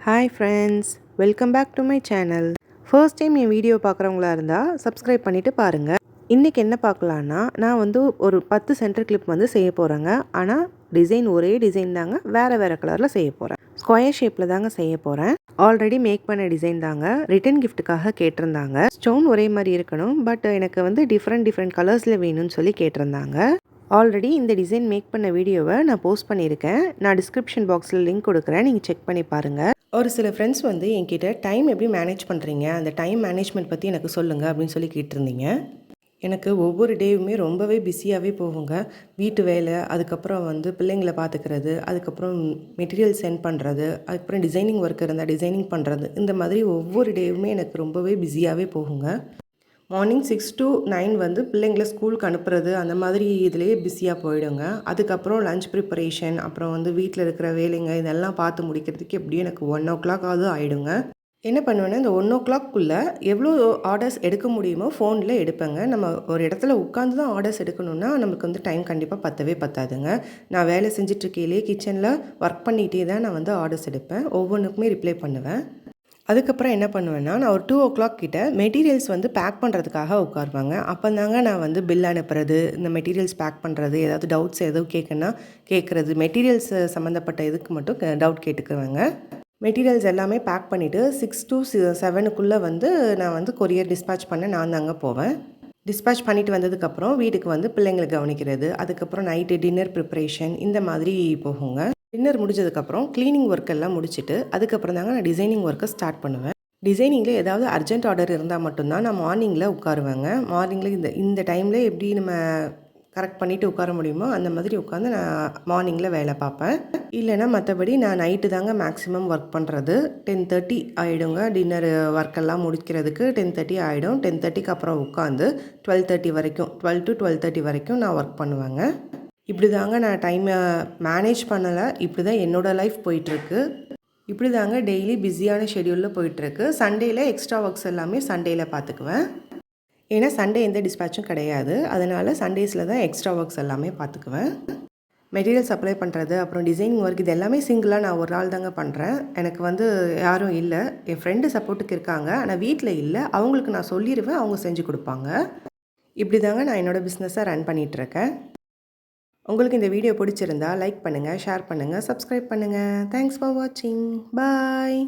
Hi friends, welcome back to my channel. First time என் video பார்க்குறவங்களா இருந்தால் subscribe பண்ணிவிட்டு பாருங்கள். இன்றைக்கி என்ன பார்க்கலான்னா, நான் ஒரு 10 சென்டர் கிளிப் செய்ய போகிறேங்க. ஆனால் டிசைன் ஒரே டிசைன் தாங்க, வேறு வேறு கலரில் செய்ய போகிறேன். ஸ்கொயர் ஷேப்பில் தாங்க செய்ய போகிறேன். ஆல்ரெடி மேக் பண்ண டிசைன் தாங்க. ரிட்டன் கிஃப்ட்டுக்காக கேட்டிருந்தாங்க. ஸ்டோன் ஒரே மாதிரி இருக்கணும், பட் எனக்கு டிஃப்ரெண்ட் கலர்ஸில் வேணும்னு சொல்லி கேட்டிருந்தாங்க. ஆல்ரெடி இந்த டிசைன் மேக் பண்ண வீடியோவை நான் போஸ்ட் பண்ணியிருக்கேன். நான் டிஸ்கிரிப்ஷன் பாக்ஸில் லிங்க் கொடுக்குறேன், நீங்கள் செக் பண்ணி பாருங்கள். ஒரு சில ஃப்ரெண்ட்ஸ் என்கிட்ட டைம் எப்படி மேனேஜ் பண்ணுறீங்க, அந்த டைம் மேனேஜ்மெண்ட் பற்றி எனக்கு சொல்லுங்கள் அப்படின்னு சொல்லி கேட்டிருந்தீங்க. எனக்கு ஒவ்வொரு டேவுமே ரொம்பவே பிஸியாகவே போகுங்க. வீட்டு வேலை, அதுக்கப்புறம் பிள்ளைங்களை பார்த்துக்கிறது, அதுக்கப்புறம் மெட்டீரியல் சென்ட் பண்ணுறது, அதுக்கப்புறம் டிசைனிங் ஒர்க் இருந்தால் டிசைனிங் பண்ணுறது, இந்த மாதிரி ஒவ்வொரு டேவுமே எனக்கு ரொம்பவே பிஸியாகவே போகுங்க. மார்னிங் 6 to 9 பிள்ளைங்கள ஸ்கூலுக்கு அனுப்புறது, அந்த மாதிரி இதுலேயே பிஸியாக போயிடுங்க. அதுக்கப்புறம் லஞ்ச் ப்ரிப்பரேஷன், அப்புறம் வீட்டில் இருக்கிற வேலைங்க இதெல்லாம் பார்த்து முடிக்கிறதுக்கு எப்படியும் எனக்கு 1:00 ஆகிடுங்க. என்ன பண்ணுவேன்னா, இந்த 1:00க்குள்ளே எவ்வளோ ஆர்டர்ஸ் எடுக்க முடியுமோ ஃபோனில் எடுப்பேங்க. நம்ம ஒரு இடத்துல உட்காந்து தான் ஆர்டர்ஸ் எடுக்கணுன்னா நமக்கு டைம் கண்டிப்பாக பத்தவே பத்தாதுங்க. நான் வேலை செஞ்சிட்ருக்கையிலே கிச்சனில் ஒர்க் பண்ணிகிட்டே தான் நான் ஆர்டர்ஸ் எடுப்பேன். ஒவ்வொன்றுக்குமே ரிப்ளை பண்ணுவேன். அதுக்கப்புறம் என்ன பண்ணுவேன்னா, நான் ஒரு 2:00 கிட்ட மெட்டீரியல்ஸ் பேக் பண்ணுறதுக்காக உட்காருவாங்க. அப்போ தாங்க நான் பில் அனுப்புறது, இந்த மெட்டீரியல்ஸ் பேக் பண்ணுறது, ஏதாவது டவுட்ஸ் எதுவும் கேட்குறது, மெட்டீரியல்ஸ் சம்மந்தப்பட்ட இதுக்கு மட்டும் டவுட் கேட்டுக்குவேங்க. மெட்டீரியல்ஸ் எல்லாமே பேக் பண்ணிவிட்டு 6 to 7க்குள்ளே நான் கொரியர் டிஸ்பேட்ச் பண்ண நான் தாங்க போவேன். டிஸ்பேட்ச் பண்ணிவிட்டு வந்ததுக்கப்புறம் வீட்டுக்கு பிள்ளைங்களை கவனிக்கிறது, அதுக்கப்புறம் நைட்டு டின்னர் ப்ரிப்ரேஷன், இந்த மாதிரி போகுங்க. டின்னர் முடிஞ்சதுக்கப்புறம் க்ளீனிங் ஒர்க் எல்லாம் முடிச்சுட்டு அதுக்கப்புறம் தாங்க நான் டிசைனிங் ஒர்க்கை ஸ்டார்ட் பண்ணுவேன். டிசைனிங்கில் ஏதாவது அர்ஜென்ட் ஆர்டர் இருந்தால் மட்டும்தான் நான் மார்னிங்கில் உட்காருவேங்க. மார்னிங்கில் இந்த டைமில் எப்படி நம்ம கரெக்ட் பண்ணிவிட்டு உட்கார முடியுமோ அந்த மாதிரி உட்காந்து நான் மார்னிங்கில் வேலை பார்ப்பேன். இல்லைனா மற்றபடி நான் நைட்டு தாங்க மேக்ஸிமம் ஒர்க் பண்ணுறது. 10:30 ஆகிடுங்க. டின்னர் ஒர்க்கெல்லாம் முடிக்கிறதுக்கு 10:30 ஆகிடும். 10:30க்கு அப்புறம் உட்காந்து 12:30 வரைக்கும், 12 to 12:30 வரைக்கும் நான் ஒர்க் பண்ணுவேங்க. இப்படி தாங்க நான் டைமை மேனேஜ் பண்ணலை. இப்படி தான் என்னோடய லைஃப் போயிட்டுருக்கு. இப்படி தாங்க டெய்லி பிஸியான ஷெடியூலில் போயிட்டுருக்கு. சண்டேயில் எக்ஸ்ட்ரா ஒர்க்ஸ் எல்லாமே சண்டேயில் பார்த்துக்குவேன். ஏன்னா சண்டே எந்த டிஸ்பேட்சும் கிடையாது. அதனால் சண்டேஸில் தான் எக்ஸ்ட்ரா ஒர்க்ஸ் எல்லாமே பார்த்துக்குவேன். மெட்டீரியல் சப்ளை பண்ணுறது, அப்புறம் டிசைனிங் ஒர்க், இது எல்லாமே சிங்கிளாக நான் ஒரு ஆள் தாங்க பண்ணுறேன். எனக்கு யாரும் இல்லை. என் ஃப்ரெண்டு சப்போர்ட்டுக்கு இருக்காங்க, ஆனால் வீட்டில் இல்லை. அவங்களுக்கு நான் சொல்லிடுவேன், அவங்க செஞ்சு கொடுப்பாங்க. இப்படி தாங்க நான் என்னோடய பிஸ்னஸை ரன் பண்ணிகிட்ருக்கேன். உங்களுக்கு இந்த வீடியோ பிடிச்சிருந்தா லைக் பண்ணுங்கள், ஷேர் பண்ணுங்கள், சப்ஸ்கிரைப் பண்ணுங்கள். தேங்க்ஸ் ஃபார் வாட்சிங். பாய்.